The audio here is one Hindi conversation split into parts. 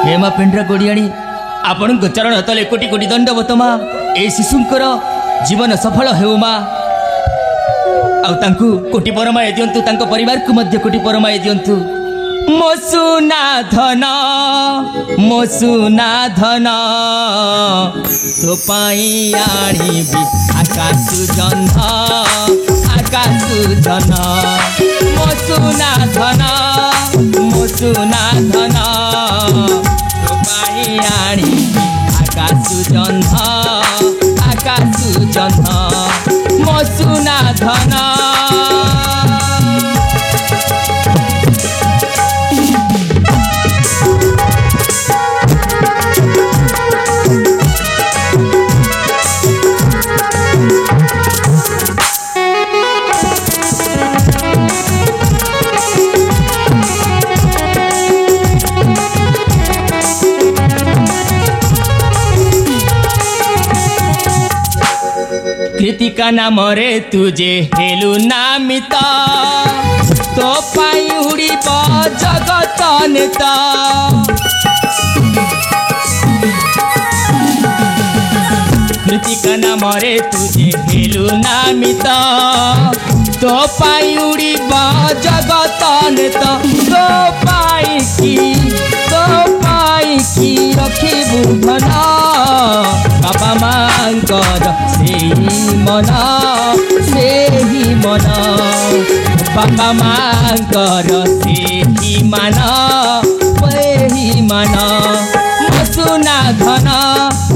हेमा पेंड्रा गोड़ियाणी आपण चरण तले कोटि कोटि दंडवत मा ए शिशुंकर जीवन सफल हेउ मा आउ तांकु कोटि परमाय दियंतु तांको परिवार को मध्य कोटि परमाय दियंतु मो सुना धन तो पाई आनिबी आकाश जन्ह मो सुना धन तो पाई आनिबी आकाश जन्ह मो सुना धन कृतिका नाम रे तुझे हेलु नामित तो पाई उड़ीब जगत नेता कृतिका नाम रे तुझे हेलु नामित तो पाई उड़ीब जगत नेता तो पाई की रखिबु धन बापा मांकर से मन बापा मांकर से मन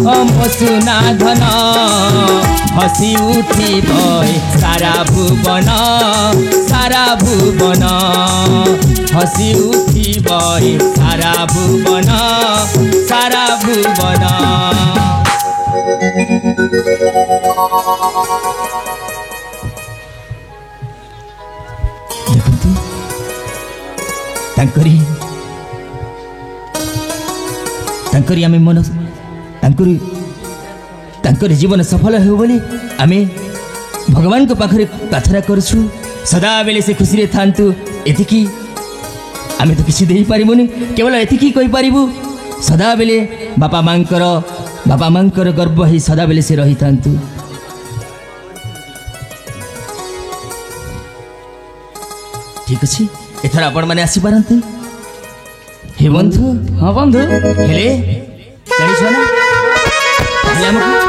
मो सुना धन हसी उठी सारा भुवन हसी उठी सारा भुवन देखंतु तांकरी आमे मन तांकरी जीवन सफल हो बोली आमे भगवान को पाखरे प्रार्थना करछु सदा बेले से खुशी रे थांतु एतिकी आमे तो किसी देई पारिबोनी केवल एतिकी कहि पारिबु सदा बेले बापा मांकर गर्व ही सदा बेले से रही थांतु ठीक अछि एथरा आपण माने आसी पारंतु हे बंधु हाँ बंधु हेले जानिछ ना